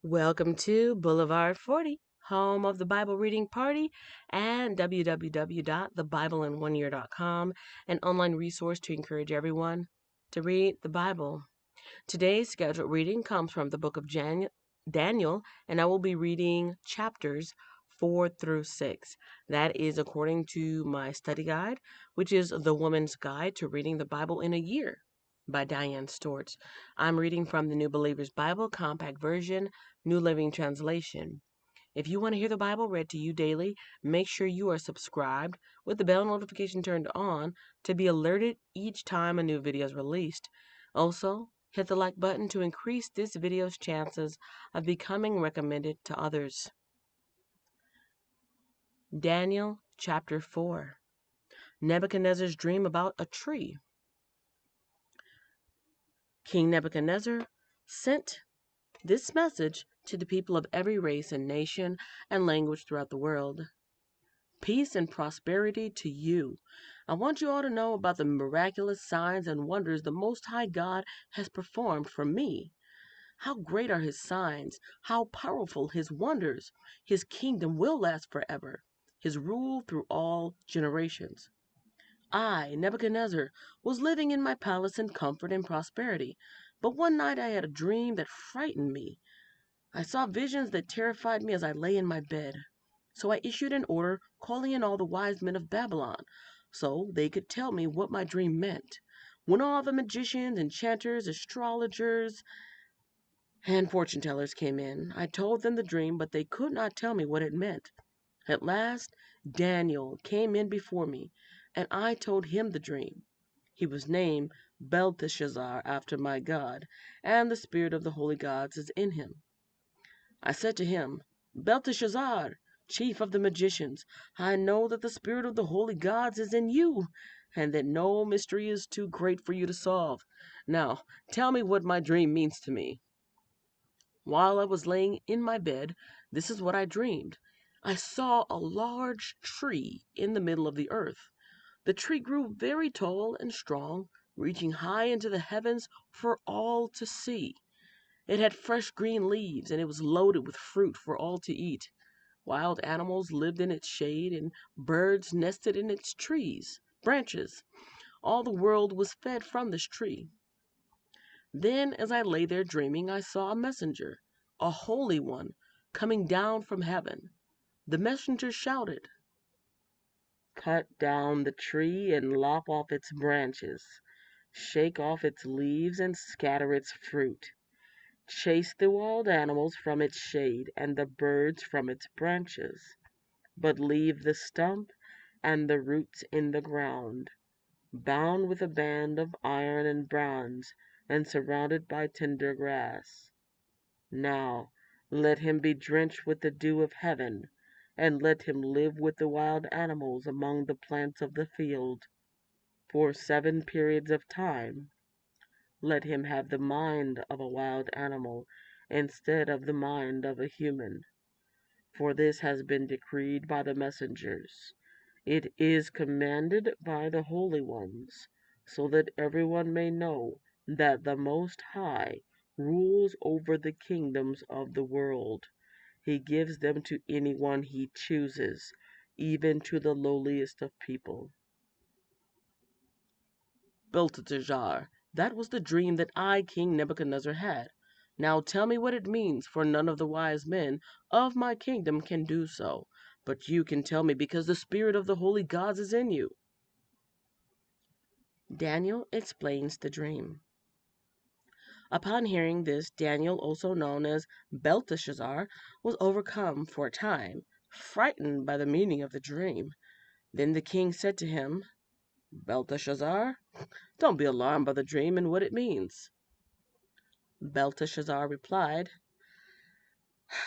Welcome to Boulevard 40, home of the Bible Reading Party, and www.thebiblein1year.com, an online resource to encourage everyone to read the Bible. Today's scheduled reading comes from the book of Daniel, and I will be reading chapters 4 through 6. That is according to my study guide, which is The Woman's Guide to Reading the Bible in a Year by Diane Storts. I'm reading from the New Believer's Bible Compact Version, New Living Translation. If you want to hear the Bible read to you daily, make sure you are subscribed with the bell notification turned on to be alerted each time a new video is released. Also, hit the like button to increase this video's chances of becoming recommended to others. Daniel chapter 4. Nebuchadnezzar's dream about a tree. King Nebuchadnezzar sent this message to the people of every race and nation and language throughout the world. Peace and prosperity to you. I want you all to know about the miraculous signs and wonders the Most High God has performed for me. How great are his signs, how powerful his wonders. His kingdom will last forever, his rule through all generations. I, Nebuchadnezzar, was living in my palace in comfort and prosperity, but one night I had a dream that frightened me. I saw visions that terrified me as I lay in my bed. So I issued an order calling in all the wise men of Babylon, so they could tell me what my dream meant. When all the magicians, enchanters, astrologers, and fortune tellers came in, I told them the dream, but they could not tell me what it meant. At last, Daniel came in before me, and I told him the dream. He was named Belteshazzar after my God, and the spirit of the holy gods is in him. I said to him, Belteshazzar, chief of the magicians, I know that the spirit of the holy gods is in you, and that no mystery is too great for you to solve. Now, tell me what my dream means to me. While I was laying in my bed, this is what I dreamed. I saw a large tree in the middle of the earth. The tree grew very tall and strong, reaching high into the heavens for all to see. It had fresh green leaves, and it was loaded with fruit for all to eat. Wild animals lived in its shade, and birds nested in its branches. All the world was fed from this tree. Then, as I lay there dreaming, I saw a messenger, a holy one, coming down from heaven. The messenger shouted, Cut down the tree and lop off its branches. Shake off its leaves and scatter its fruit. Chase the wild animals from its shade and the birds from its branches, but leave the stump and the roots in the ground, bound with a band of iron and bronze, and surrounded by tender grass. Now let him be drenched with the dew of heaven, and let him live with the wild animals among the plants of the field for 7 periods of time. Let him have the mind of a wild animal instead of the mind of a human. For this has been decreed by the messengers. It is commanded by the holy ones, so that everyone may know that the Most High rules over the kingdoms of the world. He gives them to anyone he chooses, even to the lowliest of people. Belteshazzar, that was the dream that I, King Nebuchadnezzar, had. Now tell me what it means, for none of the wise men of my kingdom can do so. But you can tell me because the spirit of the holy gods is in you. Daniel explains the dream. Upon hearing this, Daniel, also known as Belteshazzar, was overcome for a time, frightened by the meaning of the dream. Then the king said to him, Belteshazzar, don't be alarmed by the dream and what it means. Belteshazzar replied,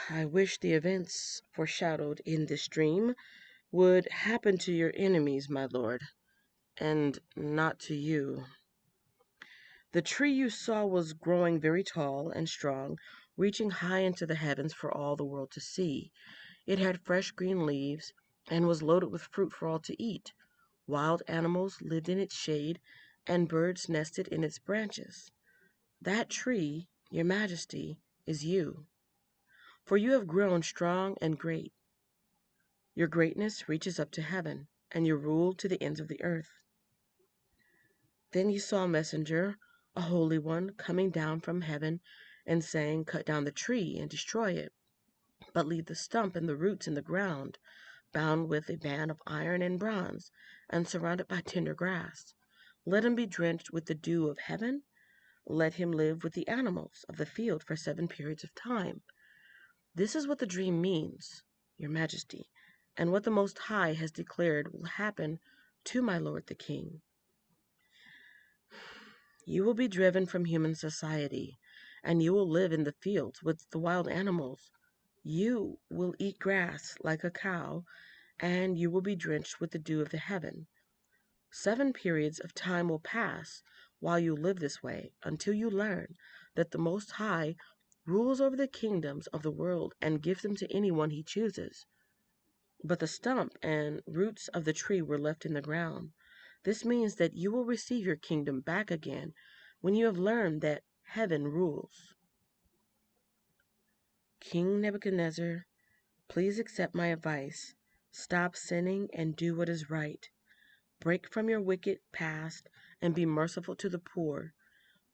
I wish the events foreshadowed in this dream would happen to your enemies, my lord, and not to you. The tree you saw was growing very tall and strong, reaching high into the heavens for all the world to see. It had fresh green leaves and was loaded with fruit for all to eat. Wild animals lived in its shade, and birds nested in its branches. That tree, your majesty, is you. For you have grown strong and great. Your greatness reaches up to heaven, and your rule to the ends of the earth. Then you saw a messenger, a holy one, coming down from heaven and saying, Cut down the tree and destroy it, but leave the stump and the roots in the ground, bound with a band of iron and bronze, and surrounded by tender grass. Let him be drenched with the dew of heaven. Let him live with the animals of the field for 7 periods of time. This is what the dream means, your majesty, and what the Most High has declared will happen to my lord the king. You will be driven from human society, and you will live in the fields with the wild animals. You will eat grass like a cow, and you will be drenched with the dew of the heaven. 7 periods of time will pass while you live this way, until you learn that the Most High rules over the kingdoms of the world and gives them to anyone he chooses. But the stump and roots of the tree were left in the ground. This means that you will receive your kingdom back again when you have learned that heaven rules. King Nebuchadnezzar, please accept my advice. Stop sinning and do what is right. Break from your wicked past and be merciful to the poor.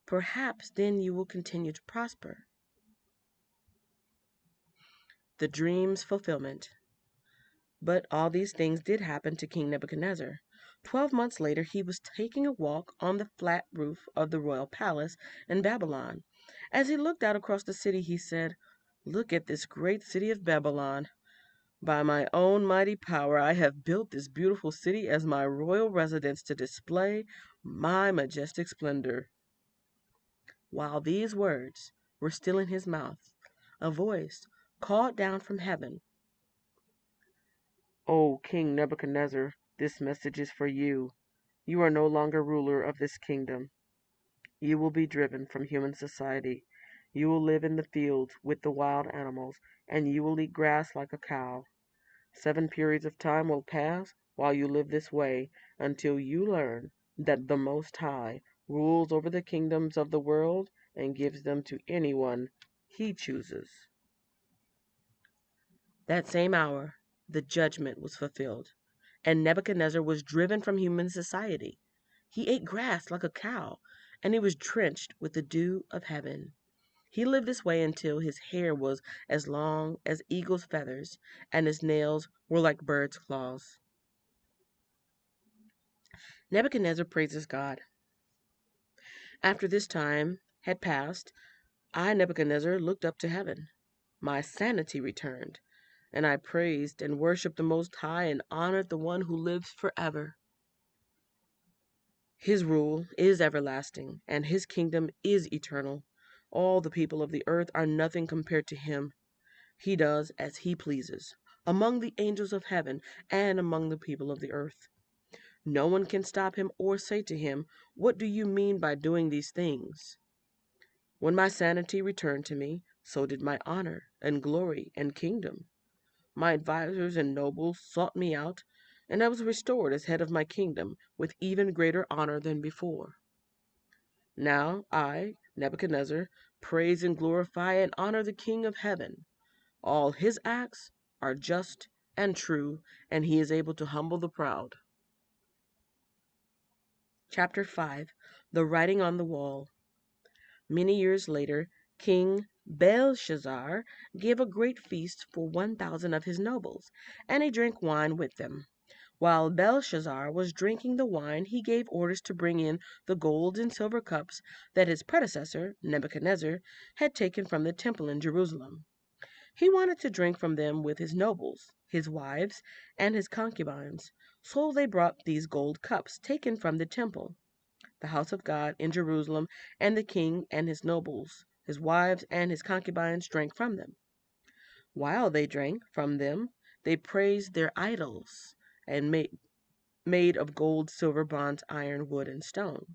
Perhaps then you will continue to prosper. The dream's fulfillment. But all these things did happen to King Nebuchadnezzar. 12 months later, he was taking a walk on the flat roof of the royal palace in Babylon. As he looked out across the city, he said, Look at this great city of Babylon. By my own mighty power, I have built this beautiful city as my royal residence to display my majestic splendor. While these words were still in his mouth, a voice called down from heaven, O King Nebuchadnezzar, this message is for you. You are no longer ruler of this kingdom. You will be driven from human society. You will live in the fields with the wild animals, and you will eat grass like a cow. 7 periods of time will pass while you live this way until you learn that the Most High rules over the kingdoms of the world and gives them to anyone he chooses. That same hour, the judgment was fulfilled, and Nebuchadnezzar was driven from human society. He ate grass like a cow, and he was drenched with the dew of heaven. He lived this way until his hair was as long as eagle's feathers, and his nails were like bird's claws. Nebuchadnezzar praises God. After this time had passed, I, Nebuchadnezzar, looked up to heaven. My sanity returned, and I praised and worshipped the Most High and honored the one who lives forever. His rule is everlasting, and his kingdom is eternal. All the people of the earth are nothing compared to him. He does as he pleases, among the angels of heaven and among the people of the earth. No one can stop him or say to him, What do you mean by doing these things? When my sanity returned to me, so did my honor and glory and kingdom. My advisers and nobles sought me out, and I was restored as head of my kingdom with even greater honor than before. Now I, Nebuchadnezzar, praise and glorify and honor the King of heaven. All his acts are just and true, and he is able to humble the proud. Chapter 5. The Writing on the Wall. Many years later, King Belshazzar gave a great feast for 1,000 of his nobles, and he drank wine with them. While Belshazzar was drinking the wine, he gave orders to bring in the gold and silver cups that his predecessor, Nebuchadnezzar, had taken from the temple in Jerusalem. He wanted to drink from them with his nobles, his wives, and his concubines, so they brought these gold cups taken from the temple, the house of God in Jerusalem, and the king and his nobles, his wives, and his concubines drank from them. While they drank from them, they praised their idols and made of gold, silver, bronze, iron, wood, and stone.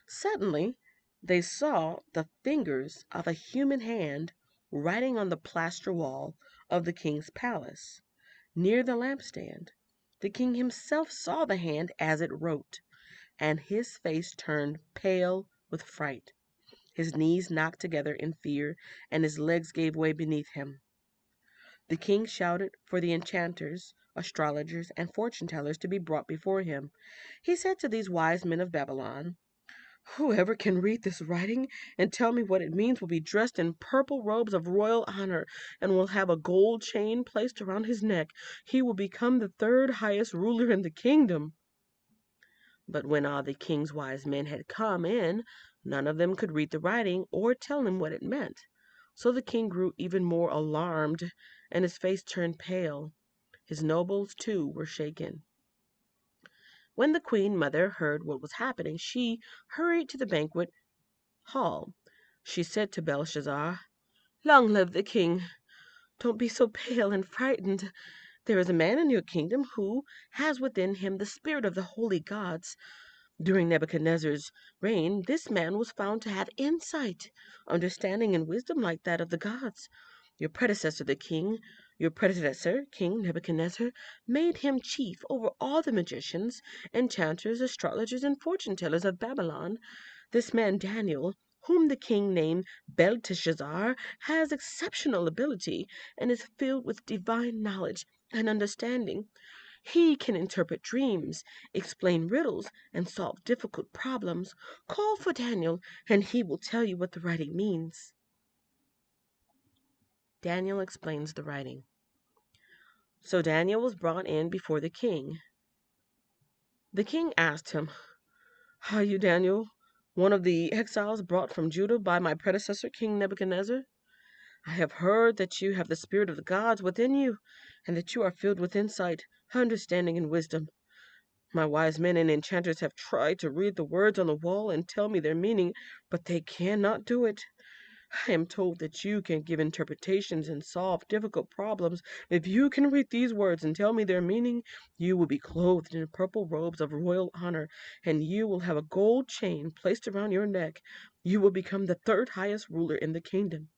Suddenly, they saw the fingers of a human hand writing on the plaster wall of the king's palace, near the lampstand. The king himself saw the hand as it wrote, and his face turned pale with fright. His knees knocked together in fear, and his legs gave way beneath him. The king shouted for the enchanters, astrologers, and fortune tellers to be brought before him. He said to these wise men of Babylon, "Whoever can read this writing and tell me what it means will be dressed in purple robes of royal honor and will have a gold chain placed around his neck. He will become the third highest ruler in the kingdom." But when all the king's wise men had come in, none of them could read the writing or tell him what it meant. So the king grew even more alarmed, and his face turned pale. His nobles, too, were shaken. When the queen mother heard what was happening, she hurried to the banquet hall. She said to Belshazzar, "Long live the king! Don't be so pale and frightened. There is a man in your kingdom who has within him the spirit of the holy gods. During Nebuchadnezzar's reign, this man was found to have insight, understanding, and wisdom like that of the gods. Your predecessor, King Nebuchadnezzar, made him chief over all the magicians, enchanters, astrologers, and fortune tellers of Babylon. This man Daniel, whom the king named Belteshazzar, has exceptional ability and is filled with divine knowledge and understanding. He can interpret dreams, explain riddles, and solve difficult problems. Call for Daniel, and he will tell you what the writing means." Daniel explains the writing. So Daniel was brought in before the king. The king asked him, "Are you Daniel, one of the exiles brought from Judah by my predecessor, King Nebuchadnezzar? I have heard that you have the spirit of the gods within you, and that you are filled with insight, understanding, and wisdom. My wise men and enchanters have tried to read the words on the wall and tell me their meaning, but they cannot do it. I am told that you can give interpretations and solve difficult problems. If you can read these words and tell me their meaning, you will be clothed in purple robes of royal honor, and you will have a gold chain placed around your neck. You will become the third highest ruler in the kingdom."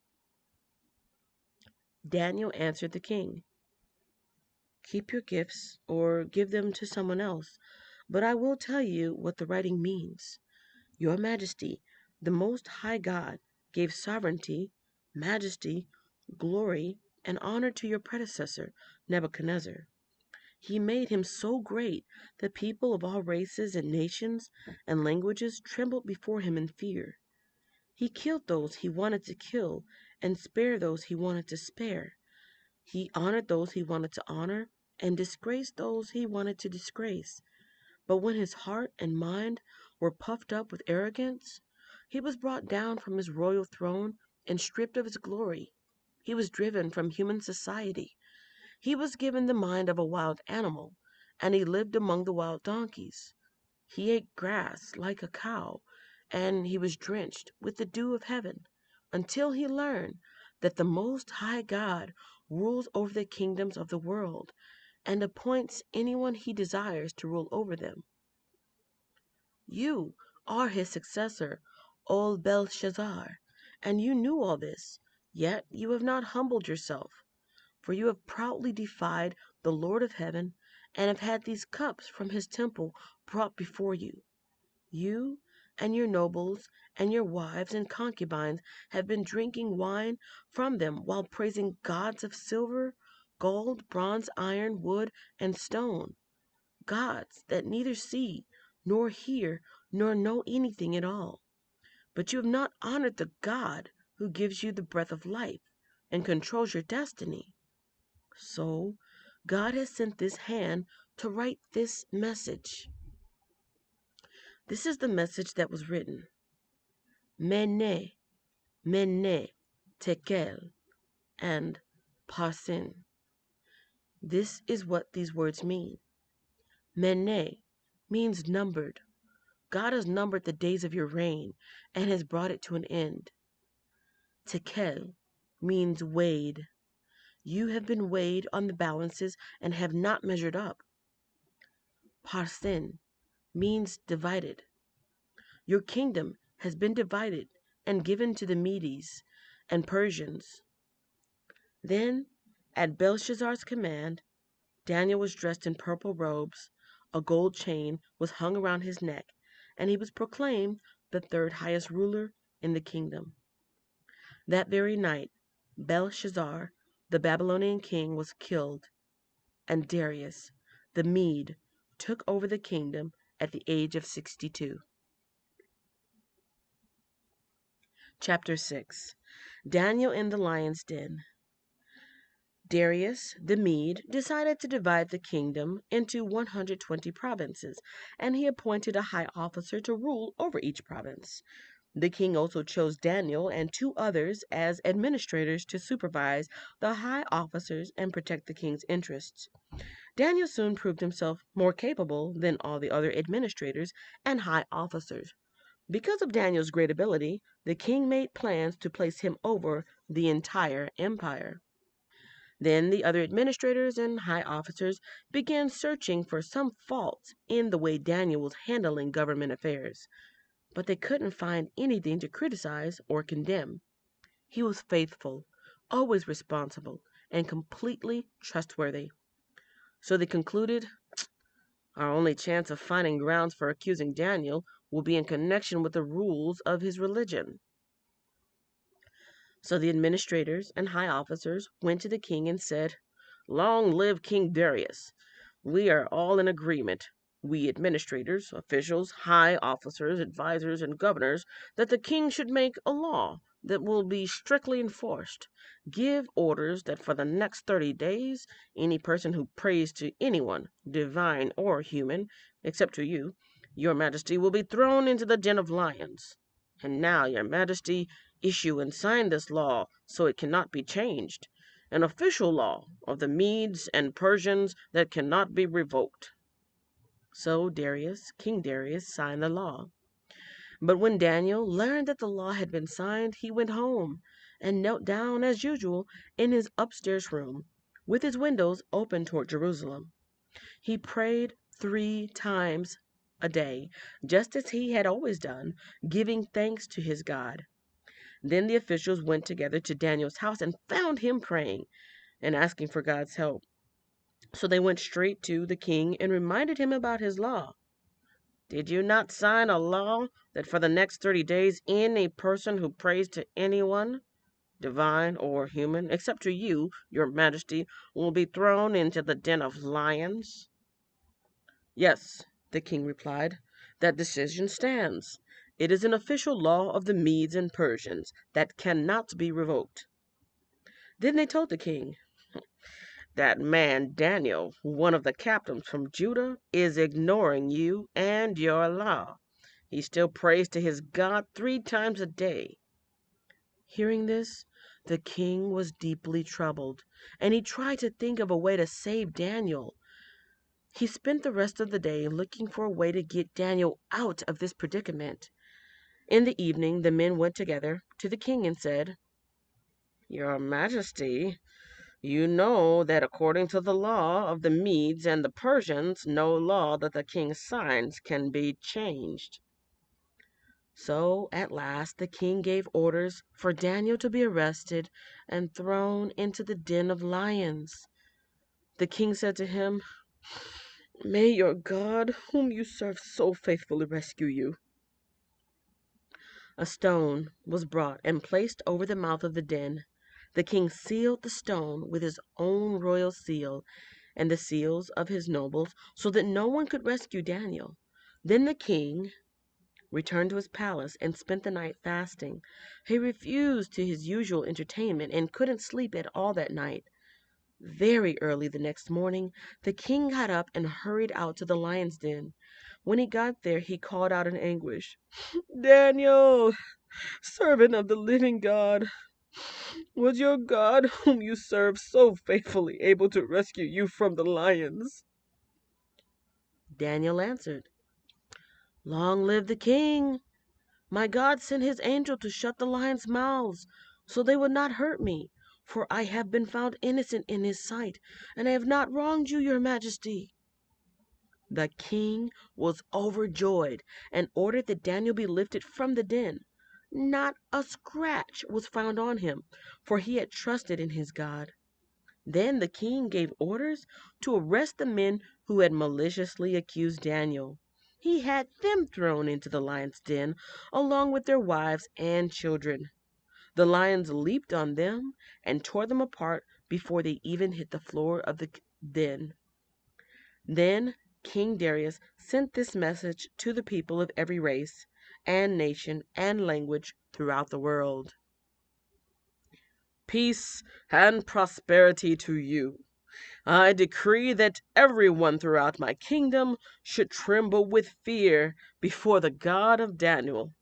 Daniel answered the king, "Keep your gifts or give them to someone else, but I will tell you what the writing means. Your Majesty, the Most High God, gave sovereignty, majesty, glory, and honor to your predecessor, Nebuchadnezzar. He made him so great that people of all races and nations and languages trembled before him in fear. He killed those he wanted to kill and spared those he wanted to spare. He honored those he wanted to honor and disgraced those he wanted to disgrace. But when his heart and mind were puffed up with arrogance, he was brought down from his royal throne and stripped of his glory. He was driven from human society. He was given the mind of a wild animal, and he lived among the wild donkeys. He ate grass like a cow, and he was drenched with the dew of heaven, until he learned that the Most High God rules over the kingdoms of the world and appoints anyone he desires to rule over them. You are his successor, old Belshazzar, and you knew all this, yet you have not humbled yourself, for you have proudly defied the Lord of heaven and have had these cups from his temple brought before you. You and your nobles and your wives and concubines have been drinking wine from them while praising gods of silver, gold, bronze, iron, wood, and stone, gods that neither see, nor hear, nor know anything at all. But you have not honored the God who gives you the breath of life and controls your destiny. So, God has sent this hand to write this message. This is the message that was written. Mene, Mene, Tekel, and Parsin. This is what these words mean. Mene means numbered. God has numbered the days of your reign and has brought it to an end. Tekel means weighed. You have been weighed on the balances and have not measured up. Parsin means divided. Your kingdom has been divided and given to the Medes and Persians. Then, at Belshazzar's command, Daniel was dressed in purple robes, a gold chain was hung around his neck, and he was proclaimed the third highest ruler in the kingdom. That very night, Belshazzar, the Babylonian king, was killed, and Darius, the Mede, took over the kingdom at the age of 62. Chapter 6. Daniel in the Lion's Den. Darius, the Mede, decided to divide the kingdom into 120 provinces, and he appointed a high officer to rule over each province. The king also chose Daniel and 2 others as administrators to supervise the high officers and protect the king's interests. Daniel soon proved himself more capable than all the other administrators and high officers. Because of Daniel's great ability, the king made plans to place him over the entire empire. Then the other administrators and high officers began searching for some faults in the way Daniel was handling government affairs, but they couldn't find anything to criticize or condemn. He was faithful, always responsible, and completely trustworthy. So they concluded, our only chance of finding grounds for accusing Daniel will be in connection with the rules of his religion. So the administrators and high officers went to the king and said, long live King Darius! We are all in agreement, we administrators, officials, high officers, advisors, and governors, that the king should make a law that will be strictly enforced. Give orders that for the next 30 days, any person who prays to anyone, divine or human, except to you, your majesty, will be thrown into the den of lions. And now, your majesty, issue and sign this law so it cannot be changed. An official law of the Medes and Persians that cannot be revoked. So King Darius, signed the law. But when Daniel learned that the law had been signed, he went home and knelt down as usual in his upstairs room, with his windows open toward Jerusalem. He prayed 3 times a day, just as he had always done, giving thanks to his God. Then the officials went together to Daniel's house and found him praying and asking for God's help. So they went straight to the king and reminded him about his law. Did you not sign a law that for the next 30 days any person who prays to anyone, divine or human, except to you, your majesty, will be thrown into the den of lions? Yes, the king replied, that decision stands. It is an official law of the Medes and Persians that cannot be revoked. Then they told the king, that man Daniel, one of the captains from Judah, is ignoring you and your law. He still prays to his God 3 times a day. Hearing this, the king was deeply troubled, and he tried to think of a way to save Daniel. He spent the rest of the day looking for a way to get Daniel out of this predicament. In the evening, the men went together to the king and said, your majesty, you know that according to the law of the Medes and the Persians, no law that the king signs can be changed. So at last the king gave orders for Daniel to be arrested and thrown into the den of lions. The king said to him, may your God, whom you serve so faithfully, rescue you. A stone was brought and placed over the mouth of the den. The king sealed the stone with his own royal seal and the seals of his nobles, so that no one could rescue Daniel. Then the king returned to his palace and spent the night fasting. He refused to his usual entertainment and couldn't sleep at all that night. Very early the next morning, the king got up and hurried out to the lion's den. When he got there, he called out in anguish, Daniel, servant of the living God, was your God, whom you serve so faithfully, able to rescue you from the lions? Daniel answered, long live the king! My God sent his angel to shut the lions' mouths, so they would not hurt me, for I have been found innocent in his sight, and I have not wronged you, your majesty. The king was overjoyed and ordered that Daniel be lifted from the den. Not a scratch was found on him, for he had trusted in his God. Then the king gave orders to arrest the men who had maliciously accused Daniel. he had them thrown into the lion's den along with their wives and children. The lions leaped on them and tore them apart before they even hit the floor of the den. Then King Darius sent this message to the people of every race and nation and language throughout the world. Peace and prosperity to you. I decree that everyone throughout my kingdom should tremble with fear before the God of Daniel.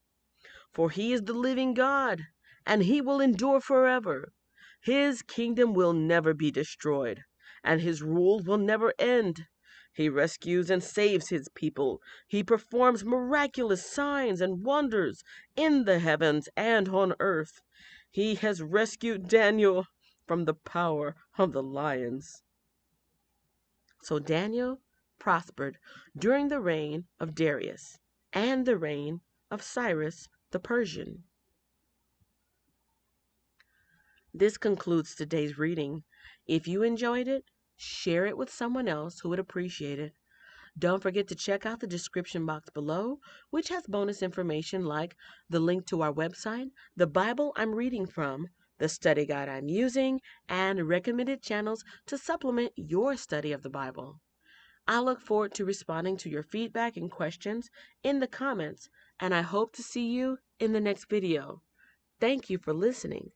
For he is the living God, and he will endure forever. His kingdom will never be destroyed, and his rule will never end. He rescues and saves his people. He performs miraculous signs and wonders in the heavens and on earth. He has rescued Daniel from the power of the lions. So Daniel prospered during the reign of Darius and the reign of Cyrus the Persian. This concludes today's reading. If you enjoyed it, share it with someone else who would appreciate it. Don't forget to check out the description box below, which has bonus information like the link to our website, the Bible I'm reading from, the study guide I'm using, and recommended channels to supplement your study of the Bible. I look forward to responding to your feedback and questions in the comments, and I hope to see you in the next video. Thank you for listening.